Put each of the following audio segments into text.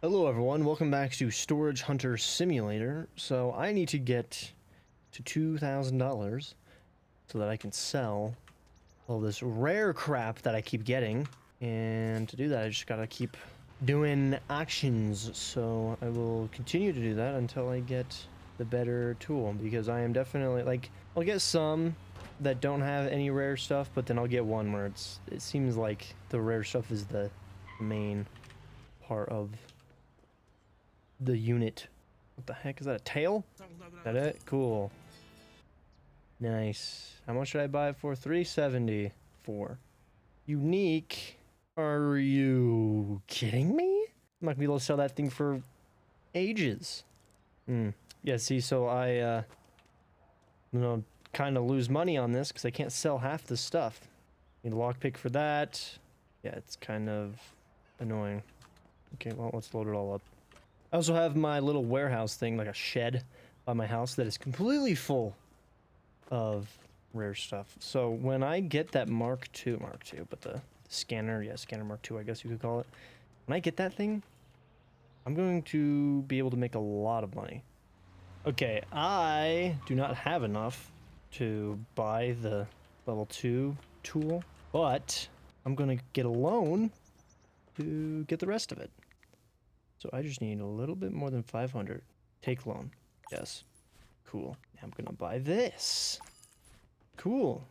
Hello everyone, welcome back to Storage Hunter Simulator. So I need to get to $2,000 so that I can sell all this rare crap that I keep getting. And to do that, I just gotta keep doing actions. So I will continue to do that until I get the better tool, because I am definitely, like, I'll get some that don't have any rare stuff, but then I'll get one where it seems like the rare stuff is the main part of the unit. What the heck is that? A tail? Is that it? Cool. Nice. How much should I buy it for? 374. Unique? Are you kidding me? I'm not gonna be able to sell that thing for ages. Yeah, see, so I kind of lose money on this because I can't sell half the stuff. Need a lockpick for that. Yeah, it's kind of annoying. Okay, well, let's load it all up. I also have my little warehouse thing, like a shed by my house that is completely full of rare stuff. So when I get that Mark II, but the scanner, yeah, scanner Mark II, I guess you could call it. When I get that thing, I'm going to be able to make a lot of money. Okay, I do not have enough to buy the level 2 tool, but I'm going to get a loan to get the rest of it. So I just need a little bit more than 500. Take loan. Yes. Cool. Now I'm gonna buy this. Cool.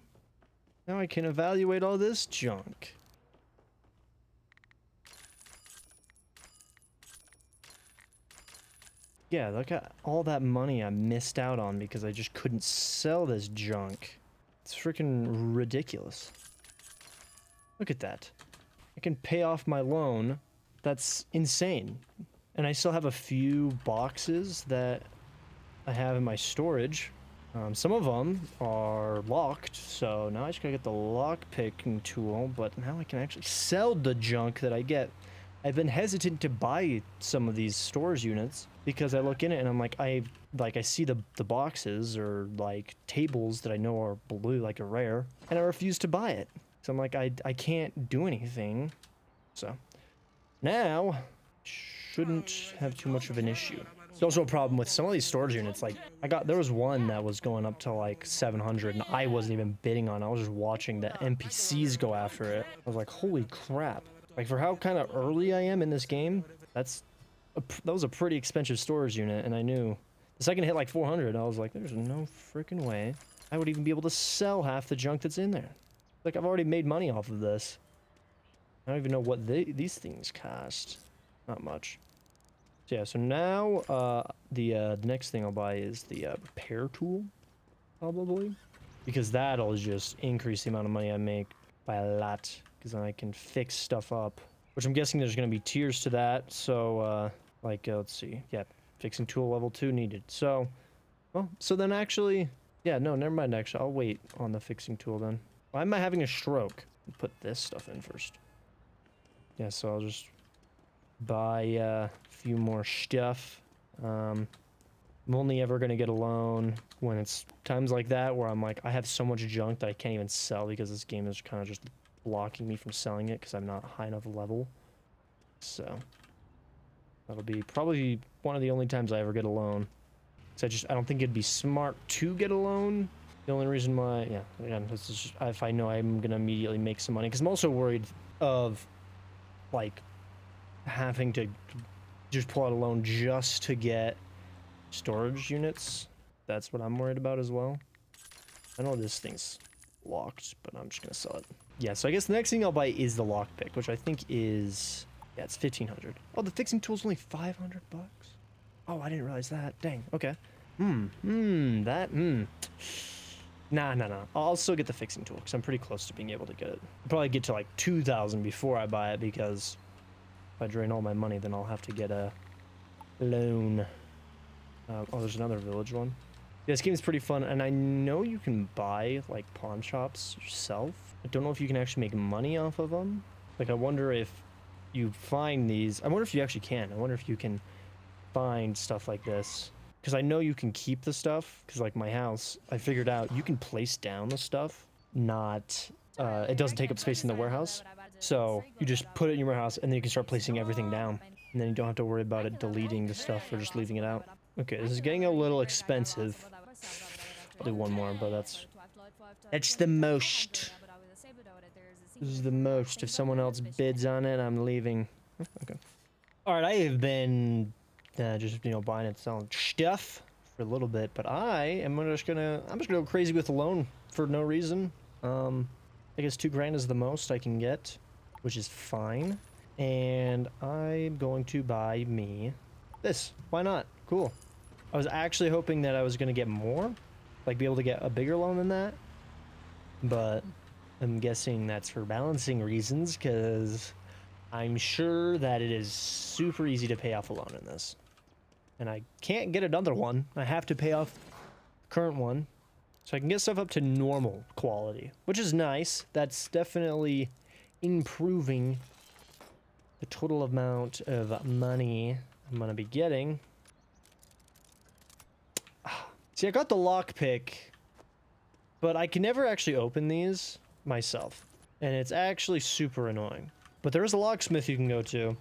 Now I can evaluate all this junk. Yeah, look at all that money I missed out on because I just couldn't sell this junk. It's freaking ridiculous. Look at that. I can pay off my loan. That's insane. And I still have a few boxes that I have in my storage. Some of them are locked, so now I just gotta get the lock picking tool, but now I can actually sell the junk that I get. I've been hesitant to buy some of these storage units because I look in it and I'm like, I see the boxes or like tables that I know are blue, like a rare, and I refuse to buy it. So I'm like, I can't do anything. So now, shouldn't have too much of an issue. There's also a problem with some of these storage units. Like, there was one that was going up to like 700 and I wasn't even bidding on it. I was just watching the NPCs go after it. I was like, holy crap. Like, for how kind of early I am in this game, that was a pretty expensive storage unit, and I knew the second it hit like 400, I was like, there's no freaking way I would even be able to sell half the junk that's in there. Like, I've already made money off of this. I don't even know what these things cost. Not much. So yeah, so now the next thing I'll buy is the repair tool, probably, because that'll just increase the amount of money I make by a lot, because then I can fix stuff up, which I'm guessing there's going to be tiers to that. So let's see, yeah, fixing tool level 2 needed. So, well, so then actually, yeah, no, never mind. Actually, I'll wait on the fixing tool then. Why am I having a stroke? Put this stuff in first. Yeah, so I'll just buy a few more stuff. I'm only ever going to get a loan when it's times like that where I'm like, I have so much junk that I can't even sell because this game is kind of just blocking me from selling it because I'm not high enough level. So that'll be probably one of the only times I ever get a loan. Because I don't think it'd be smart to get a loan. The only reason why, yeah, again, this is just, if I know I'm going to immediately make some money, because I'm also worried of, like, having to just pull out a loan just to get storage units. That's what I'm worried about as well. I know this thing's locked, but I'm just gonna sell it. Yeah, so I guess the next thing I'll buy is the lockpick, which I think is, yeah, it's 1,500. Oh, the fixing tool's only 500 bucks. Oh, I didn't realize that. Dang. Okay. Nah. I'll still get the fixing tool because I'm pretty close to being able to get it. I'll probably get to like 2,000 before I buy it, because if I drain all my money, then I'll have to get a loan. Oh, there's another village one. Yeah, this game is pretty fun, and I know you can buy, like, pawn shops yourself. I don't know if you can actually make money off of them. Like, I wonder if you find these... I wonder if you actually can. I wonder if you can find stuff like this. Because I know you can keep the stuff, because, like, my house, I figured out you can place down the stuff, not... it doesn't take up space in the warehouse. So you just put it in your warehouse, and then you can start placing everything down. And then you don't have to worry about it deleting the stuff or just leaving it out. Okay, this is getting a little expensive. I'll do one more, but that's the most. This is the most. If someone else bids on it, I'm leaving. Okay. All right, I have been just buying and selling stuff for a little bit, but I'm just gonna go crazy with a loan for no reason. I guess 2 grand is the most I can get, which is fine. And I'm going to buy me this. Why not? Cool. I was actually hoping that I was gonna get more, like be able to get a bigger loan than that, but I'm guessing that's for balancing reasons, because I'm sure that it is super easy to pay off a loan in this. And I can't get another one. I have to pay off the current one. So I can get stuff up to normal quality, which is nice. That's definitely improving the total amount of money I'm going to be getting. See, I got the lockpick, but I can never actually open these myself. And it's actually super annoying. But there is a locksmith you can go to. It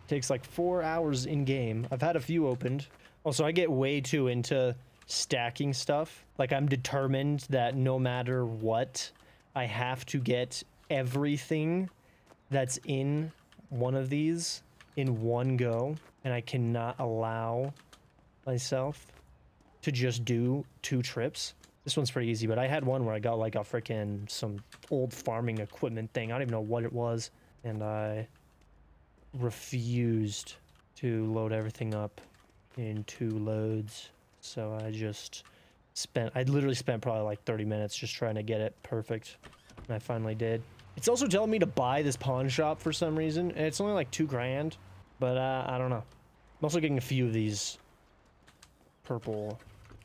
takes like 4 hours in game. I've had a few opened. Also, I get way too into stacking stuff. Like, I'm determined that no matter what, I have to get everything that's in one of these in one go. And I cannot allow myself to just do 2 trips. This one's pretty easy, but I had one where I got like a freaking some old farming equipment thing. I don't even know what it was. And I refused to load everything up in 2 loads. So I literally spent probably like 30 minutes just trying to get it perfect. And I finally did. It's also telling me to buy this pawn shop for some reason. And it's only like 2 grand, but I don't know. I'm also getting a few of these purple,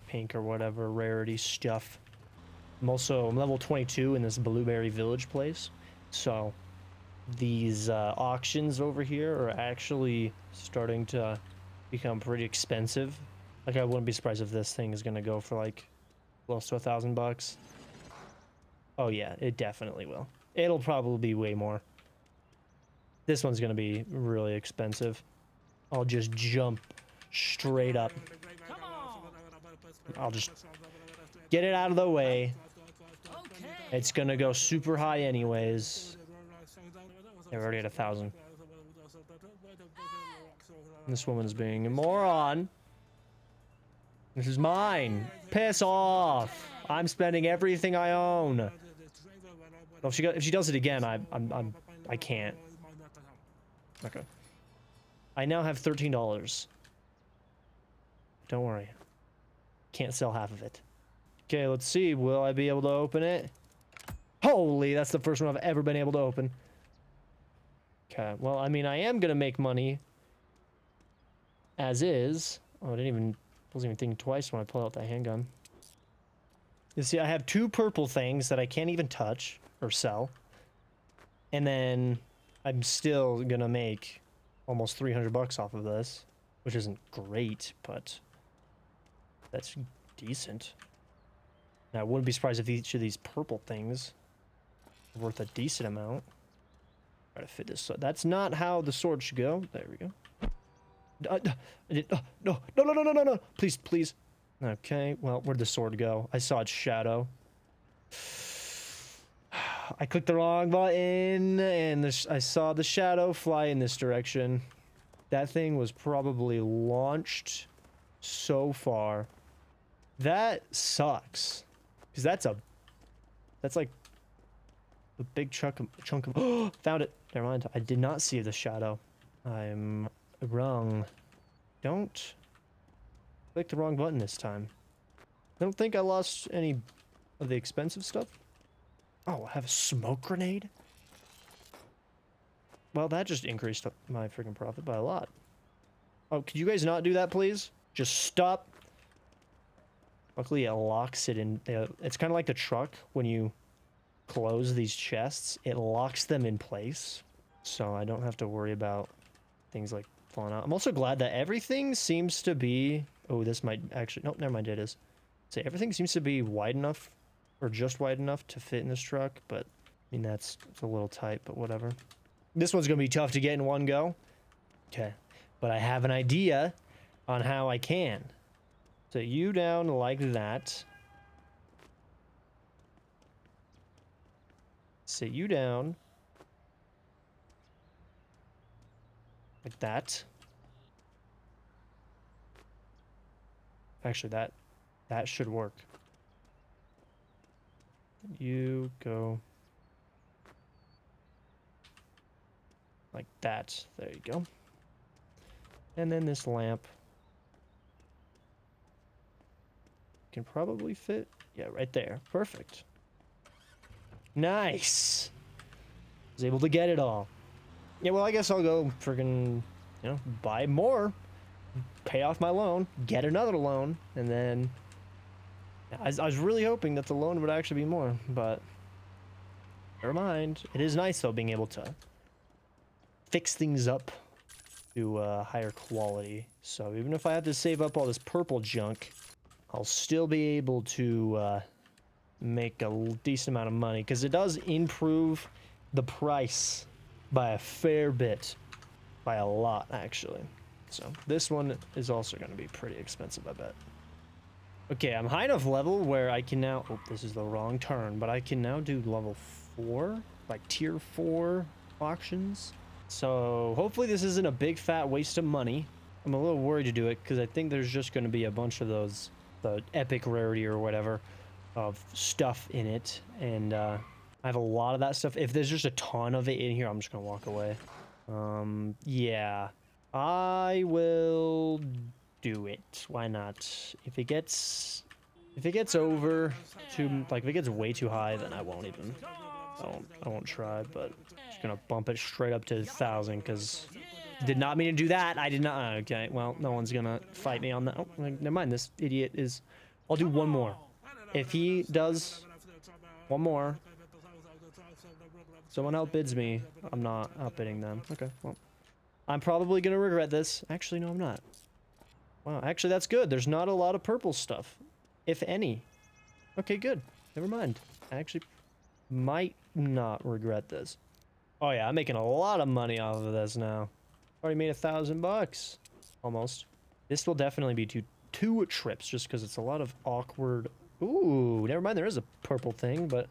pink, or whatever rarity stuff. I'm level 22 in this Blueberry Village place. So these auctions over here are actually starting to become pretty expensive. Like, I wouldn't be surprised if this thing is gonna go for like close to $1,000. Oh yeah, it definitely will. It'll probably be way more. This one's gonna be really expensive. I'll just jump straight up. I'll just get it out of the way. It's gonna go super high anyways. They're already at 1,000. This woman's being a moron. This is mine. Piss off. I'm spending everything I own. Well, if she does it again, I can't. Okay. I now have $13. Don't worry. Can't sell half of it. Okay, let's see. Will I be able to open it? Holy, that's the first one I've ever been able to open. Okay, well, I mean, I am gonna make money as is. Oh, wasn't even thinking twice when I pulled out that handgun. You see, I have 2 purple things that I can't even touch or sell. And then I'm still gonna make almost 300 bucks off of this, which isn't great, but that's decent. Now, I wouldn't be surprised if each of these purple things are worth a decent amount. Try to fit this. So that's not how the sword should go. There we go. No. Please, please. Okay, well, where'd the sword go? I saw its shadow. I clicked the wrong button, and I saw the shadow fly in this direction. That thing was probably launched so far. That sucks. Because that's like a big chunk of oh, found it. Never mind. I did not see the shadow. I'm wrong. Don't click the wrong button this time. I don't think I lost any of the expensive stuff. Oh, I have a smoke grenade? Well, that just increased my freaking profit by a lot. Oh, could you guys not do that, please? Just stop. Luckily, it locks it in. It's kind of like the truck when you close these chests. It locks them in place, so I don't have to worry about things like falling out. I'm also glad that everything seems to be... Oh, this might actually... Nope, never mind, it is. So everything seems to be wide enough, or just wide enough to fit in this truck, but I mean, it's a little tight, but whatever. This one's gonna be tough to get in one go. Okay. but I have an idea on how I can. Set you down like that. Sit you down like that. Actually, that should work. You go like that. There you go. And then this lamp can probably fit. Yeah, right there. Perfect. Nice. Was able to get it all. Yeah, well, I guess I'll go friggin', buy more, pay off my loan, get another loan, and then I was really hoping that the loan would actually be more, but never mind. It is nice though being able to fix things up to higher quality. So even if I have to save up all this purple junk, I'll still be able to make a decent amount of money, because it does improve the price by a fair bit, by a lot actually. So this one is also going to be pretty expensive, I bet. Okay, I'm high enough level where I can now, oh, this is the wrong turn, but I can now do level 4, like tier 4 auctions. So hopefully this isn't a big fat waste of money. I'm a little worried to do it because I think there's just going to be a bunch of those, the epic rarity or whatever, of stuff in it, and I have a lot of that stuff. If there's just a ton of it in here, I'm just gonna walk away. Yeah, I will do it. Why not? If it gets over to, like, if it gets way too high, then I won't even, I won't try, but I'm just gonna bump it straight up to 1,000, because did not mean to do that. I did not. Okay, well, no one's gonna fight me on that. Oh, never mind. This idiot is, I'll do one more. If he does one more, someone outbids me, I'm not outbidding them. Okay, well, I'm probably gonna regret this. Actually, no, I'm not. Wow, actually, that's good. There's not a lot of purple stuff, if any. Okay, good. Never mind. I actually might not regret this. Oh yeah, I'm making a lot of money off of this now. Already made $1,000, almost. This will definitely be two trips, just because it's a lot of awkward. Ooh, never mind. There is a purple thing, but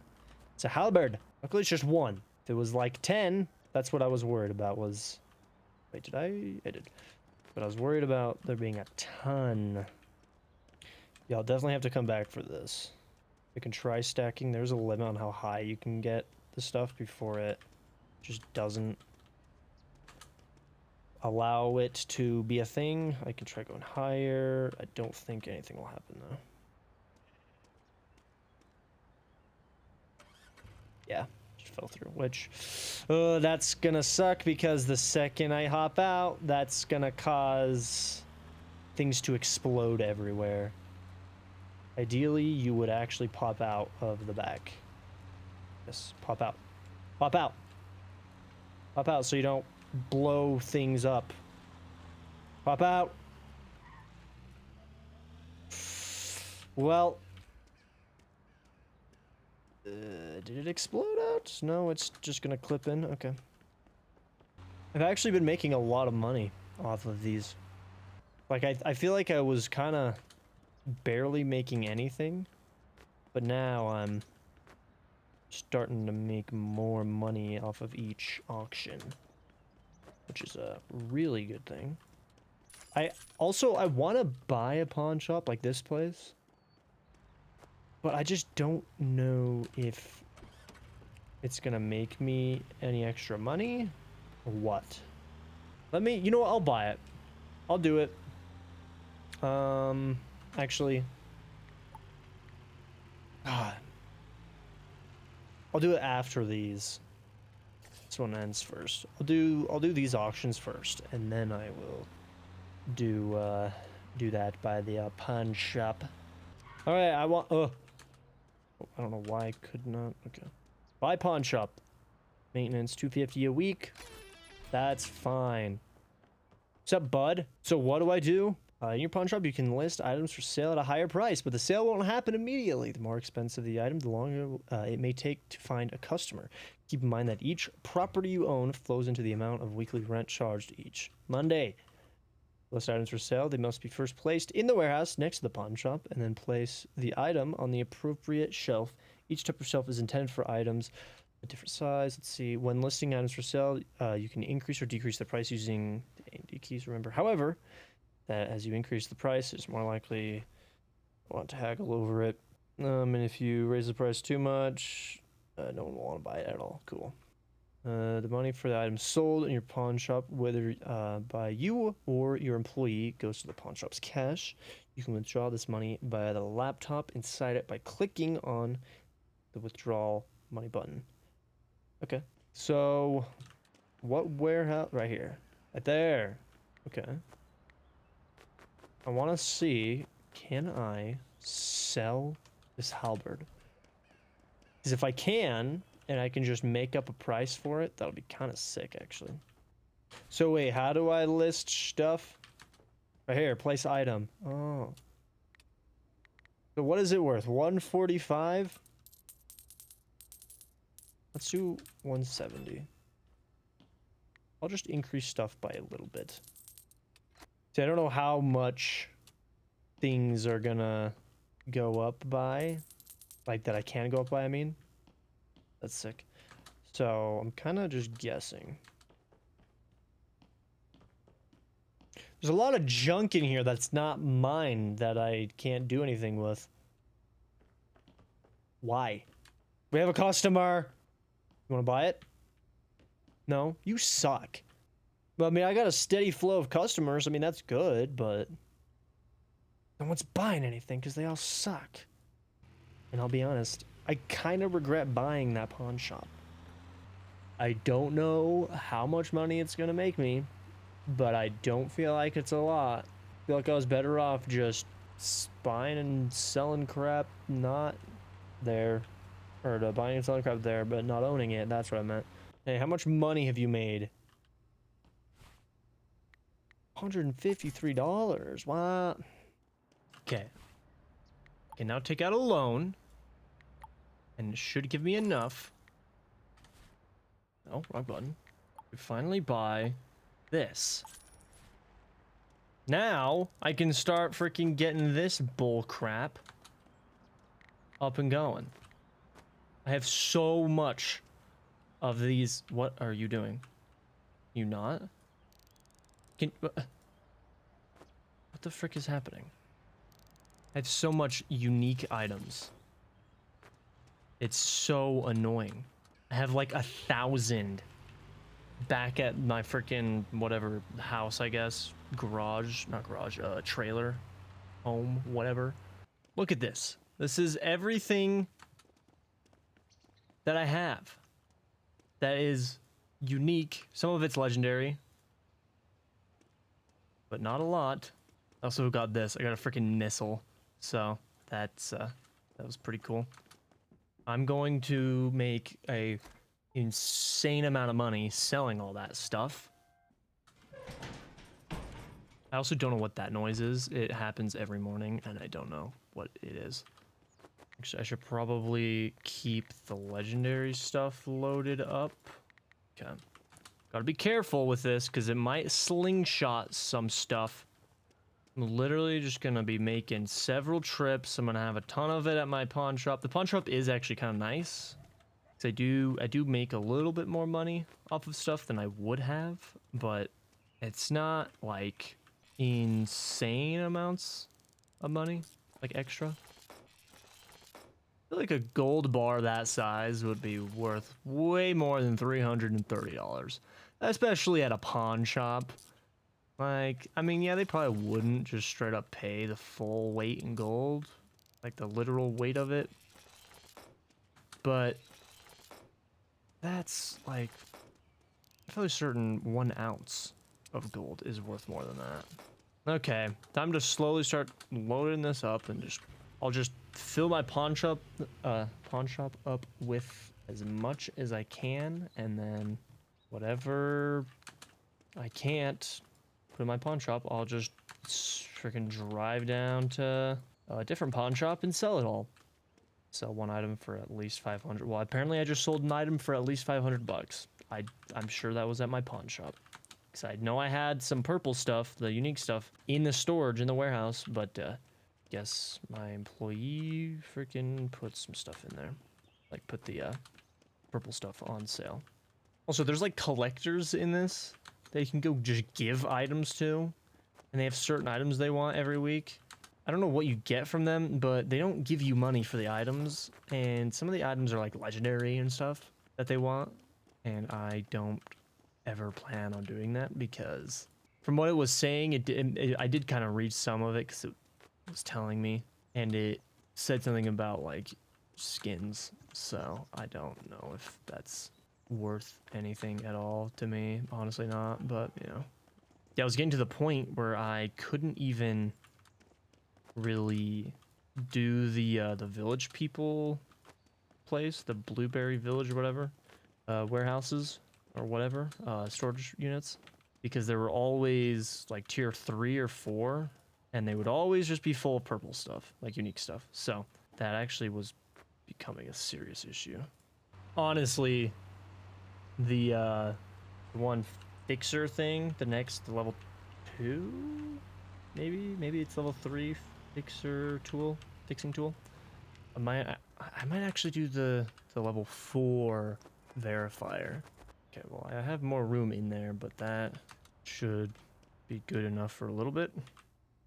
it's a halberd. Luckily, it's just one. If it was like 10, that's what I was worried about. Was, wait, did I did. But I was worried about there being a ton. Yeah, I'll definitely have to come back for this. You can try stacking. There's a limit on how high you can get the stuff before it just doesn't allow it to be a thing. I can try going higher. I don't think anything will happen though. Yeah, just fell through, which that's gonna suck, because the second I hop out, that's gonna cause things to explode everywhere. Ideally, you would actually pop out of the back. Yes, pop out. Pop out. Pop out so you don't blow things up. Pop out. Well, did it explode out? No, it's just gonna clip in. Okay. I've actually been making a lot of money off of these. Like, I feel like I was kind of barely making anything, but now I'm starting to make more money off of each auction, which is a really good thing. I want to buy a pawn shop like this place, but I just don't know if it's gonna make me any extra money or what. Let me, you know what, I'll buy it. I'll do it. Actually, I'll do it after these. This one ends first. I'll do these auctions first, and then I will do that by the pawn shop. All right, I want. I don't know why I could not. Okay, buy pawn shop. Maintenance $250 a week. That's fine. What's up, bud? So what do? In your pawn shop, you can list items for sale at a higher price, but the sale won't happen immediately. The more expensive the item, the longer it may take to find a customer. Keep in mind that each property you own flows into the amount of weekly rent charged each Monday. List items for sale. They must be first placed in the warehouse next to the pawn shop, and then place the item on the appropriate shelf. Each type of shelf is intended for items a different size. Let's see. When listing items for sale, you can increase or decrease the price using the A and D keys. Remember, however, that as you increase the price, it's more likely you want to haggle over it. And if you raise the price too much, no one will want to buy it at all. Cool. The money for the items sold in your pawn shop, whether by you or your employee, goes to the pawn shop's cash. You can withdraw this money via the laptop inside it by clicking on the withdrawal money button. Okay. So, what warehouse? Right here. Right there. Okay. I want to see, can I sell this halberd? Because if I can, and I can just make up a price for it, that'll be kind of sick, actually. So wait, how do I list stuff? Right here, place item. Oh. So what is it worth? 145? Let's do 170. I'll just increase stuff by a little bit. See, I don't know how much things are gonna go up by. Like, that I can go up by, I mean. That's sick. So, I'm kind of just guessing. There's a lot of junk in here that's not mine that I can't do anything with. Why? We have a customer. You want to buy it? No? You suck. Well, I mean, I got a steady flow of customers. I mean, that's good, but no one's buying anything because they all suck. And I'll be honest, I kind of regret buying that pawn shop. I don't know how much money it's going to make me, but I don't feel like it's a lot. I feel like I was better off just buying and selling crap not there. Or buying and selling crap there, but not owning it. That's what I meant. Hey, how much money have you made? $153. Wow. Okay. Can now take out a loan. And it should give me enough. Oh, wrong button. To finally buy this. Now, I can start freaking getting this bull crap up and going. I have so much of these. What are you doing? You not? What the frick is happening? I have so much unique items. It's so annoying. I have like 1,000 back at my freaking whatever house, I guess. Garage, not garage, trailer, home, whatever. Look at this. This is everything that I have that is unique. Some of it's legendary, but not a lot. I also got this. I got a freaking missile, so that's that was pretty cool. I'm going to make a insane amount of money selling all that stuff. I also don't know what that noise is. It happens every morning, and I don't know what it is. Actually, I should probably keep the legendary stuff loaded up. Okay. Gotta be careful with this, because it might slingshot some stuff. I'm literally just gonna be making several trips. I'm gonna have a ton of it at my pawn shop. The pawn shop is actually kind of nice. Because I do make a little bit more money off of stuff than I would have, but it's not like insane amounts of money, like extra. I feel like a gold bar that size would be worth way more than $330, especially at a pawn shop. Like, I mean, yeah, they probably wouldn't just straight up pay the full weight in gold, like the literal weight of it, but that's like, I feel like certain 1 ounce of gold is worth more than that. Okay, time to slowly start loading this up and I'll just fill my pawn shop up with as much as I can, and then whatever I can't put in my pawn shop, I'll just freaking drive down to a different pawn shop and sell it all. Sell one item for at least 500. Well, apparently I just sold an item for at least $500. I'm sure that was at my pawn shop. Because I know I had some purple stuff, the unique stuff, in the storage in the warehouse, but guess my employee freaking put some stuff in there. Like put the purple stuff on sale. Also, there's like collectors in this that you can go just give items to. And they have certain items they want every week. I don't know what you get from them, but they don't give you money for the items. And some of the items are like legendary and stuff that they want. And I don't ever plan on doing that because from what it was saying, I did kind of read some of it because it was telling me. And it said something about like skins. So I don't know if that's worth anything at all to me. Honestly not, but you know. Yeah, I was getting to the point where I couldn't even really do the village people place, the Blueberry Village or whatever, warehouses or whatever, storage units, because they were always like tier 3 or 4, and they would always just be full of purple stuff, like unique stuff. So that actually was becoming a serious issue. Honestly, the one fixer thing, the next level 2, maybe it's level 3 fixing tool. I might actually do the level 4 verifier. Okay, well I have more room in there, but that should be good enough for a little bit.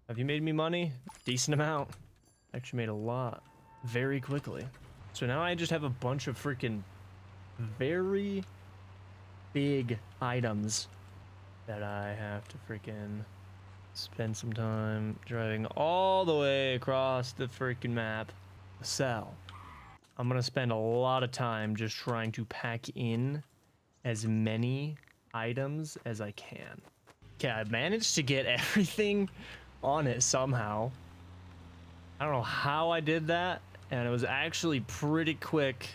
Have you made me money? Decent amount. Actually made a lot very quickly. So now I just have a bunch of freaking very big items that I have to freaking spend some time driving all the way across the freaking map to sell. I'm gonna spend a lot of time just trying to pack in as many items as I can. Okay, I managed to get everything on it somehow. I don't know how I did that, and it was actually pretty quick.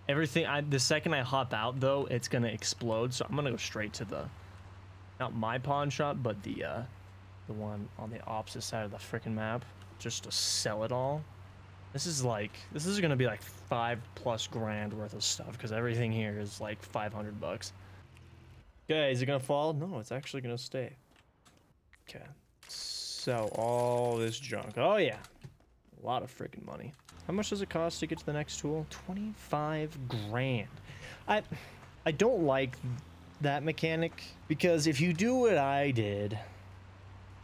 Everything, the second I hop out though, it's gonna explode, so I'm gonna go straight to the, not my pawn shop, but the one on the opposite side of the freaking map, just to sell it all. This is gonna be like 5+ grand worth of stuff, because everything here is like 500 bucks. Okay, is it gonna fall? No, it's actually gonna stay. Okay, sell all this junk. Oh yeah, a lot of freaking money. How much does it cost to get to the next tool? 25 grand. I don't like that mechanic, because if you do what I did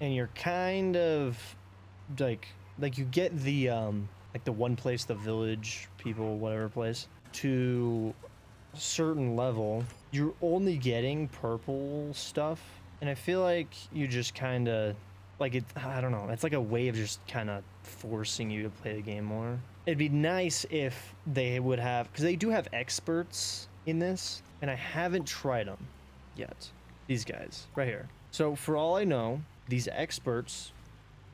and you're kind of like you get the like the one place, the village people, whatever place, to a certain level, you're only getting purple stuff, and I feel like you just kind of like it, I don't know, it's like a way of just kind of forcing you to play the game more. It'd be nice if they would have, because they do have experts in this, and I haven't tried them yet. These guys right here. So for all I know, these experts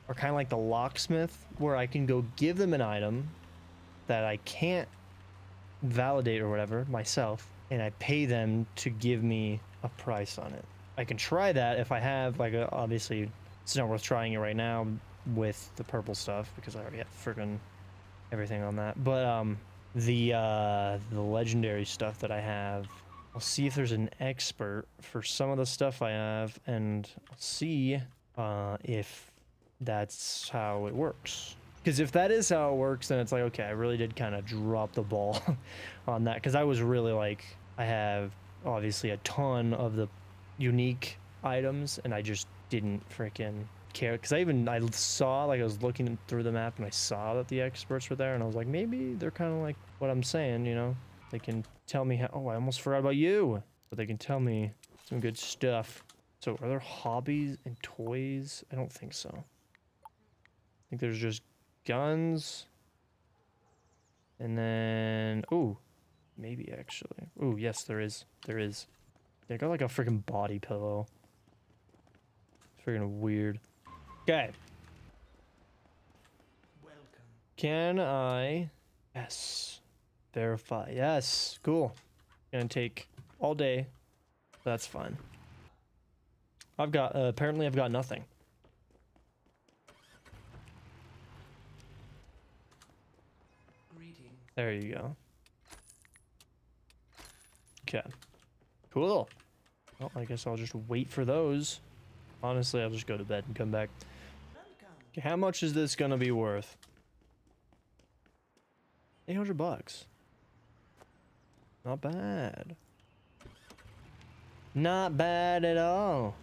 are kind of like the locksmith, where I can go give them an item that I can't validate or whatever myself, and I pay them to give me a price on it. I can try that if I have like obviously it's not worth trying it right now with the purple stuff because I already have friggin' everything on that. But the legendary stuff that I have, I'll see if there's an expert for some of the stuff I have, and I'll see if that's how it works. Because if that is how it works, then it's like, okay, I really did kind of drop the ball on that, because I was really like, I have obviously a ton of the unique items, and I just didn't freaking care, because I saw, like, I was looking through the map and I saw that the experts were there, and I was like, maybe they're kind of like what I'm saying, you know, they can tell me how, oh, I almost forgot about you, but they can tell me some good stuff. So are there hobbies and toys? I don't think so. I think there's just guns, and then oh, maybe actually, oh yes, there is. They got like a freaking body pillow. It's freaking weird. Okay. Welcome. Can I? Yes. Verify. Yes. Cool. Gonna take all day. That's fine. I've got apparently I've got nothing. Greeting. There you go. Okay. Cool. Well, I guess I'll just wait for those. Honestly, I'll just go to bed and come back. Okay, how much is this gonna be worth? 800 bucks. Not bad. Not bad at all.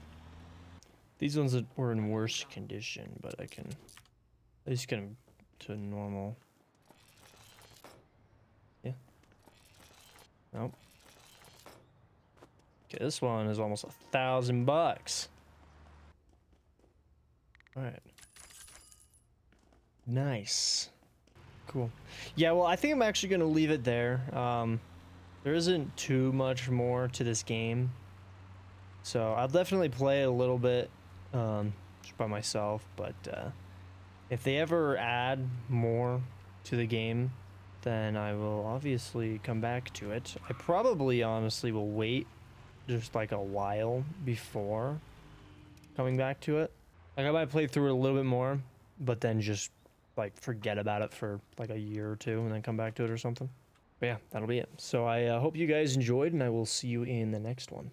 These ones that were in worse condition, but I can at least get them to normal. Yeah. Nope. Okay, this one is almost $1,000. All right. Nice. Cool. Yeah, well, I think I'm actually going to leave it there. There isn't too much more to this game. So I'll definitely play a little bit just by myself. But if they ever add more to the game, then I will obviously come back to it. I probably honestly will wait just like a while before coming back to it. Like I might play through it a little bit more, but then just like forget about it for like a year or two and then come back to it or something. But yeah, that'll be it. So I hope you guys enjoyed, and I will see you in the next one.